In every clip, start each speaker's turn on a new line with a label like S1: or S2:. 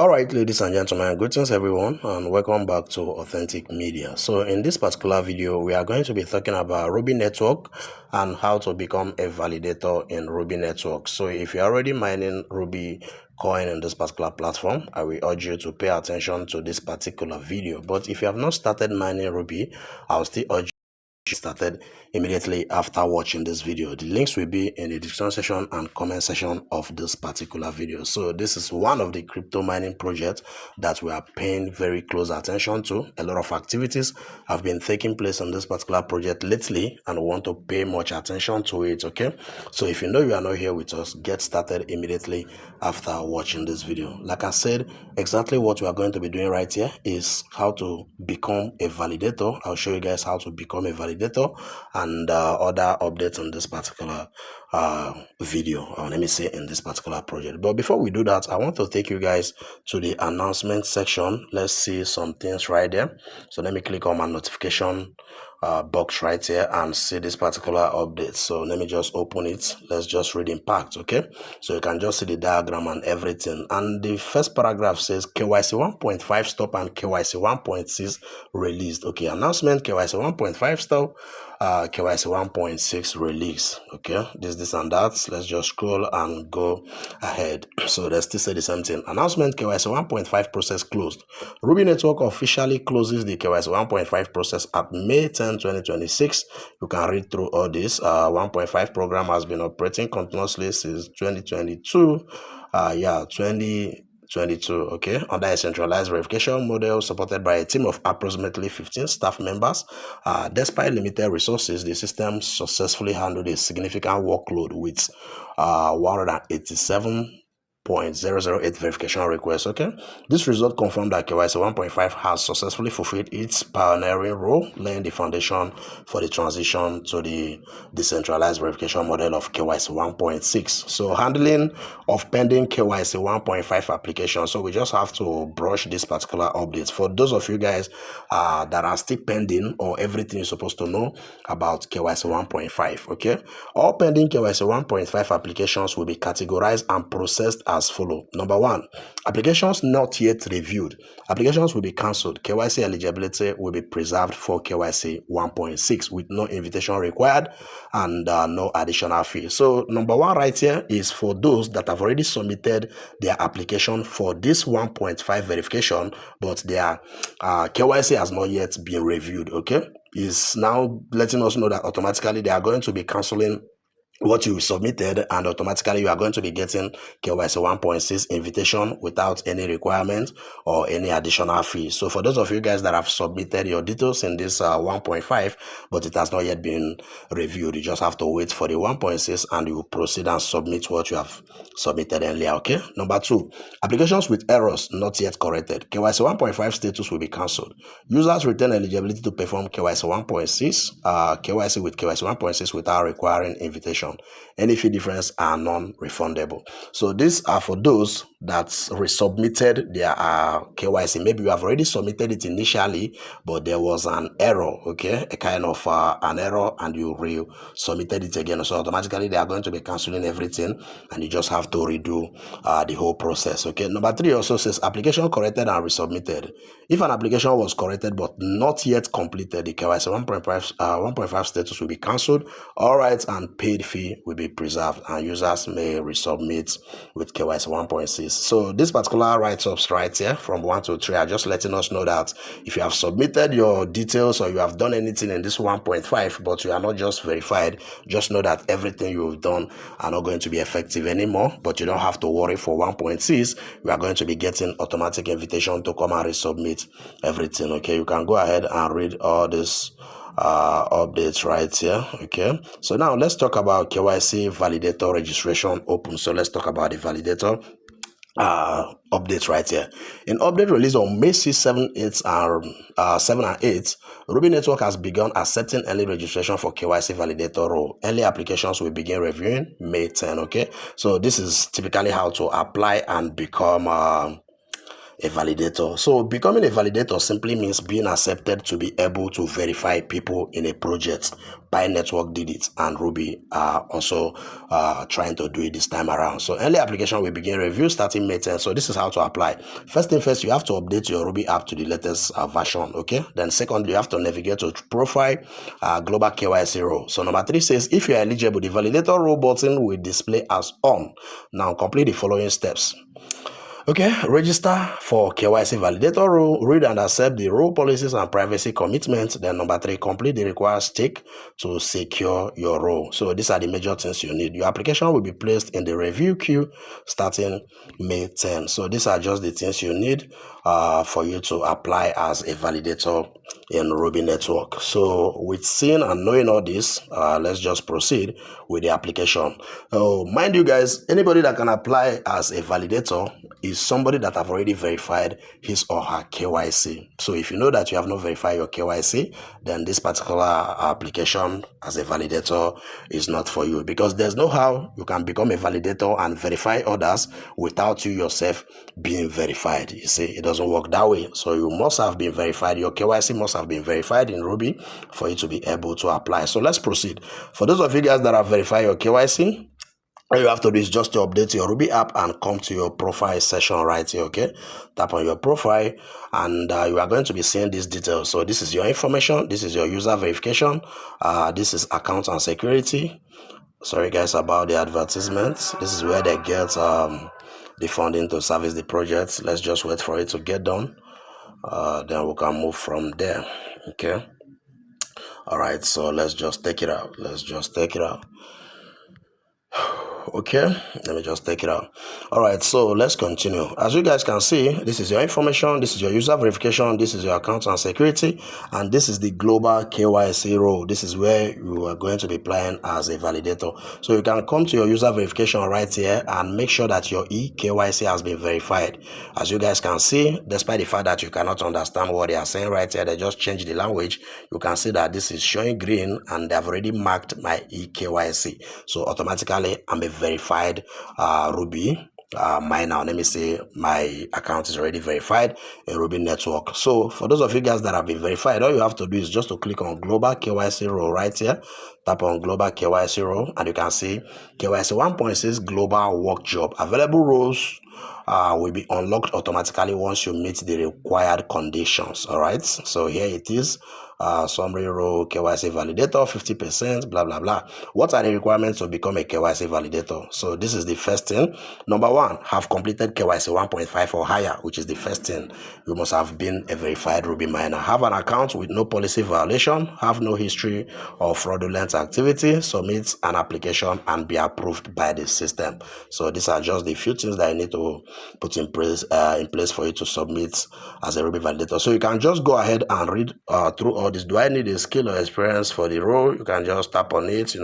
S1: All right, ladies and gentlemen, greetings everyone, and welcome back to Authentic Media. So in this particular video, we are going to be talking about Ruby network and how to become a validator in Ruby network. So if you're already mining Ruby coin in this particular platform, I will urge you to pay attention to this particular video. But if you have not started mining Ruby, I'll still urge started immediately after watching this video. The links will be in the description section and comment section of this particular video. So this is one of the crypto mining projects that we are paying very close attention to. A lot of activities have been taking place on this particular project lately, and we want to pay much attention to it. Okay, so if you know you are not here with us, get started immediately after watching this video. Like I said, exactly what we are going to be doing right here is how to become a validator. I'll show you guys how to become a validator and other updates on this particular video, or let me say in this particular project. But before we do that, I want to take you guys to the announcement section. Let's see some things right there. So let me click on my notification box right here and see this particular update. So let me just open it. Let's just read impact. Okay, so you can just see the diagram and everything. And the first paragraph says KYC 1.5 stop and KYC 1.6 released. Okay, announcement KYC 1.5 stop, KYC 1.6 release. Okay, this and that. Let's just scroll and go ahead. So they still say the same thing. Announcement KYC 1.5 process closed. Ruby network officially closes the KYC 1.5 process at May 10, 2026. You can read through all this. 1.5 program has been operating continuously since 2022. 2022, okay, under a centralized verification model supported by a team of approximately 15 staff members. Despite limited resources, the system successfully handled a significant workload with 187.008 verification requests. Okay, this result confirmed that KYC 1.5 has successfully fulfilled its pioneering role, laying the foundation for the transition to the decentralized verification model of KYC 1.6. So handling of pending KYC 1.5 applications. So we just have to brush this particular update for those of you guys that are still pending, or everything you're supposed to know about KYC 1.5. Okay, all pending KYC 1.5 applications will be categorized and processed as follow. Number one, applications not yet reviewed. Applications will be cancelled. KYC eligibility will be preserved for KYC 1.6 with no invitation required and no additional fee. So number one right here is for those that have already submitted their application for this 1.5 verification, but their KYC has not yet been reviewed. Okay, is now letting us know that automatically they are going to be cancelling what you submitted, and automatically you are going to be getting KYC 1.6 invitation without any requirement or any additional fee. So for those of you guys that have submitted your details in this 1.5, but it has not yet been reviewed, you just have to wait for the 1.6 and you proceed and submit what you have submitted earlier. Okay, number two, applications with errors not yet corrected. KYC 1.5 status will be cancelled. Users retain eligibility to perform KYC 1.6, KYC with KYC 1.6 without requiring invitation. Any fee difference are non-refundable. So these are for those that resubmitted their KYC. Maybe you have already submitted it initially, but there was an error, okay, a kind of an error, and you resubmitted it again. So automatically they are going to be cancelling everything, and you just have to redo the whole process. Okay, number three also says application corrected and resubmitted. If an application was corrected but not yet completed, the KYC 1.5 status will be cancelled. All rights and paid fee will be preserved, and users may resubmit with KYC 1.6. So this particular write-ups right here from 1 to 3 are just letting us know that if you have submitted your details or you have done anything in this 1.5 but you are not just verified, just know that everything you've done are not going to be effective anymore. But you don't have to worry. For 1.6, we are going to be getting automatic invitation to come and resubmit everything. Okay, you can go ahead and read all this updates right here. Okay, so now let's talk about KYC validator registration open. So let's talk about the validator updates right here. In update released on May 6, 7 and 8, Ruby network has begun accepting early registration for KYC validator role. Early applications will begin reviewing May 10. Okay, so this is typically how to apply and become a validator. So becoming a validator simply means being accepted to be able to verify people in a project. Pi Network did it, and Ruby are also trying to do it this time around. So early application will begin review starting May 10. So this is how to apply. First thing first, you have to update your Ruby app to the latest version. Okay. Then secondly, you have to navigate to profile global KYC role. So number 3 says if you are eligible, the validator role button will display as on. Now complete the following steps. Okay, register for KYC validator role, read and accept the role policies and privacy commitments. Then number 3, complete the required stake to secure your role. So these are the major things you need. Your application will be placed in the review queue starting May 10. So these are just the things you need for you to apply as a validator in Ruby network. So with seeing and knowing all this, let's just proceed with the application. Mind you guys, anybody that can apply as a validator is somebody that have already verified his or her KYC. So if you know that you have not verified your KYC, then this particular application as a validator is not for you, because there's no how you can become a validator and verify others without you yourself being verified. You see, it doesn't work that way. So you must have been verified. Your KYC must have been verified in Ruby for you to be able to apply. So let's proceed. For those of you guys that have verified your KYC, all you have to do is just to update your Ruby app and come to your profile section right here. Okay, tap on your profile and you are going to be seeing these details. So this is your information, this is your user verification, this is account and security. Sorry guys about the advertisements. This is where they get the funding to service the project. Let's just wait for it to get done, then we can move from there. Okay, all right, so let's just take it out. Okay, let me just take it out. All right, so let's continue. As you guys can see, this is your information, this is your user verification, this is your account and security, and this is the global KYC role. This is where you are going to be applying as a validator. So you can come to your user verification right here and make sure that your eKYC has been verified. As you guys can see, despite the fact that you cannot understand what they are saying right here, they just changed the language. You can see that this is showing green and they've already marked my eKYC. So automatically I'm a verified Ruby miner. Let me say my account is already verified in Ruby network. So for those of you guys that have been verified, all you have to do is just to click on global KYC role right here. Tap on global KYC role and you can see KYC 1.6 global work job. Available roles will be unlocked automatically once you meet the required conditions. All right, so here it is. Summary role, KYC validator, 50%, blah, blah, blah. What are the requirements to become a KYC validator? So this is the first thing. Number 1, have completed KYC 1.5 or higher, which is the first thing. You must have been a verified Ruby miner. Have an account with no policy violation, have no history of fraudulent activity, submit an application and be approved by the system. So these are just the few things that I need to put in place for you to submit as a Ruby validator. So you can just go ahead and read through all this. Do I need a skill or experience for the role? You can just tap on it,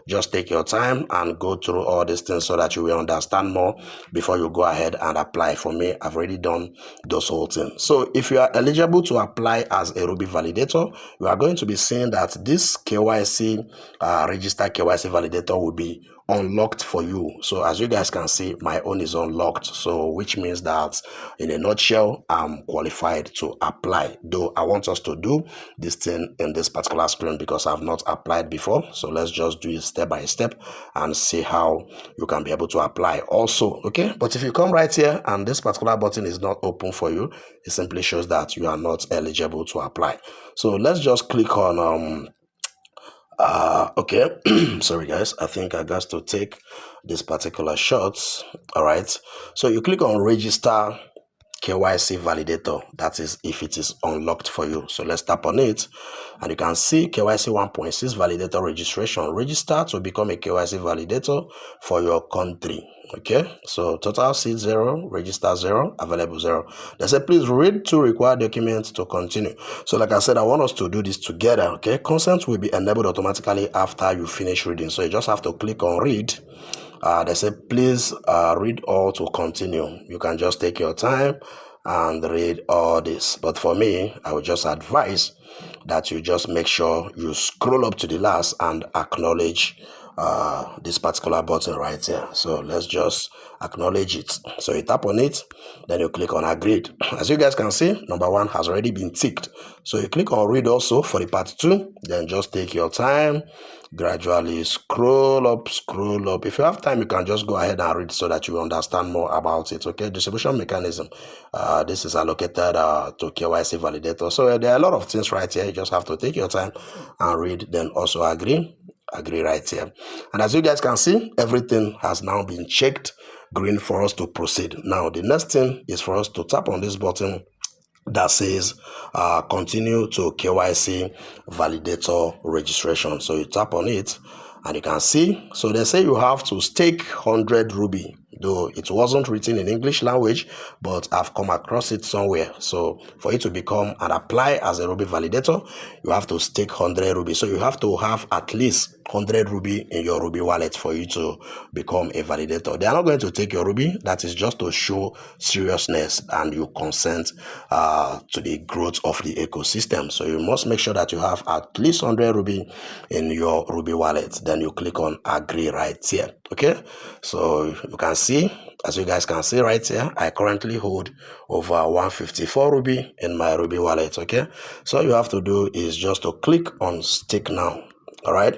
S1: just take your time and go through all these things so that you will understand more before you go ahead and apply. For me, I've already done those whole things. So if you are eligible to apply as a Ruby validator, you are going to be seeing that this KYC registered KYC validator will be unlocked for you. So as you guys can see, my own is unlocked, so which means that in a nutshell I'm qualified to apply, though I want us to do this thing in this particular screen because I've not applied before. So let's just do it step by step and see how you can be able to apply also. Okay, but if you come right here and this particular button is not open for you, it simply shows that you are not eligible to apply. So let's just click on okay. Sorry guys, I think I got to take this particular shot. All right, so you click on register KYC validator. That is if it is unlocked for you. So let's tap on it and you can see KYC 1.6 validator registration. Register to become a KYC validator for your country. Okay, so total seat 0, register 0, available 0. They say please read 2 required documents to continue. So like I said, I want us to do this together. Okay, consent will be enabled automatically after you finish reading. So you just have to click on read. They say please read all to continue. You can just take your time and read all this, but for me, I would just advise that you just make sure you scroll up to the last and acknowledge this particular button right here. So let's just acknowledge it. So you tap on it, then you click on agreed. As you guys can see, number 1 has already been ticked. So you click on read also for the part 2, then just take your time, gradually scroll up. If you have time, you can just go ahead and read so that you understand more about it. Okay, distribution mechanism. This is allocated to KYC validator. So there are a lot of things right here. You just have to take your time and read, then also agree right here. And as you guys can see, everything has now been checked green for us to proceed. Now the next thing is for us to tap on this button that says continue to KYC validator registration. So you tap on it and you can see, so they say you have to stake 100 Rubi, though it wasn't written in English language, but I've come across it somewhere. So for it to become and apply as a Rubi validator, you have to stake 100 Rubi. So you have to have at least 100 Rubi in your Rubi wallet for you to become a validator. They are not going to take your Rubi. That is just to show seriousness and you consent to the growth of the ecosystem. So you must make sure that you have at least 100 Rubi in your Rubi wallet. Then you click on agree right here. Okay, so you can see, as you guys can see right here, I currently hold over 154 Rubi in my Rubi wallet. Okay, so all you have to do is just to click on stake now. All right,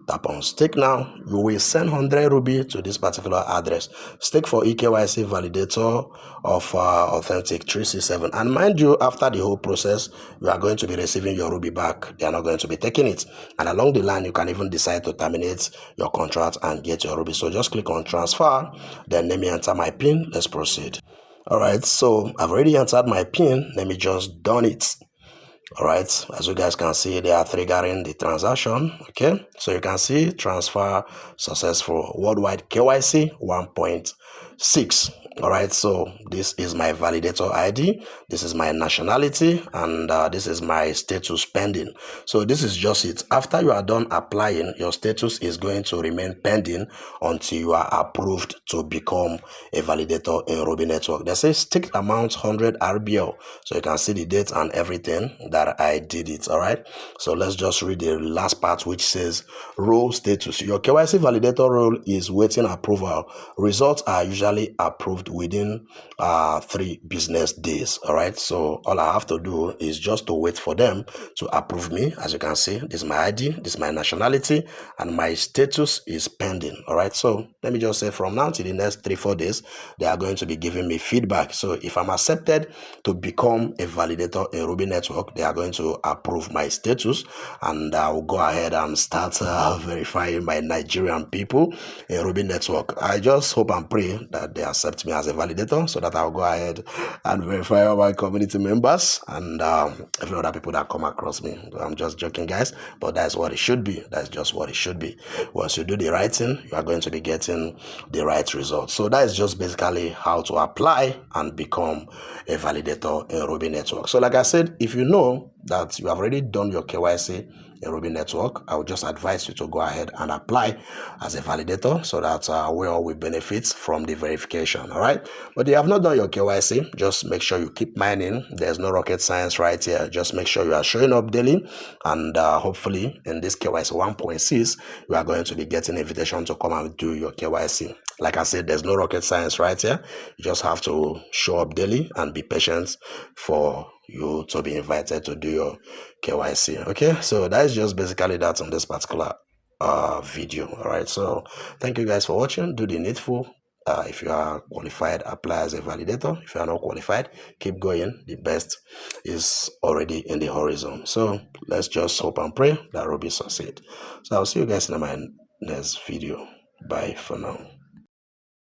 S1: tap on stake now. You will send 100 Rubi to this particular address. Stake for eKYC validator of Authentic 367. And mind you, after the whole process, you are going to be receiving your Rubi back. They are not going to be taking it. And along the line, you can even decide to terminate your contract and get your Rubi. So just click on transfer. Then let me enter my PIN. Let's proceed. All right, so I've already entered my PIN. Let me just done it. All right, as you guys can see, they are triggering the transaction. Okay, so you can see transfer successful, worldwide KYC 1.6. All right, so this is my validator ID, this is my nationality, and this is my status pending. So this is just it. After you are done applying, your status is going to remain pending until you are approved to become a validator in Rubi network. They say stake amount 100 RBL, so you can see the date and everything that I did it. All right, so let's just read the last part, which says role status. Your KYC validator role is waiting approval. Results are usually approved within 3 business days. All right, so all I have to do is just to wait for them to approve me. As you can see, this is my ID, this is my nationality, and my status is pending. All right, so let me just say from now to the next 3-4 days, they are going to be giving me feedback. So if I'm accepted to become a validator in Rubi network, they are going to approve my status, and I will go ahead and start verifying my Nigerian people in Rubi network. I just hope and pray that they accept me as a validator so that I'll go ahead and verify all my community members and every other people that come across me. I'm just joking, guys, but that's what it should be. That's just what it should be. Once you do the right thing, you are going to be getting the right results. So that is just basically how to apply and become a validator in Rubi network. So like I said, if you know that you have already done your KYC in Rubi network, I would just advise you to go ahead and apply as a validator so that we all will benefit from the verification. All right, but if you have not done your KYC, just make sure you keep mining. There's no rocket science right here. Just make sure you are showing up daily, and hopefully in this KYC 1.6 you are going to be getting invitation to come and do your KYC. Like I said, there's no rocket science right here. You just have to show up daily and be patient for you to be invited to do your KYC. Okay, so that is just basically that on this particular video. All right, so thank you guys for watching. Do the needful. If you are qualified, apply as a validator. If you are not qualified, keep going. The best is already in the horizon. So let's just hope and pray that Rubi succeed. So I'll see you guys in my next video. Bye for now.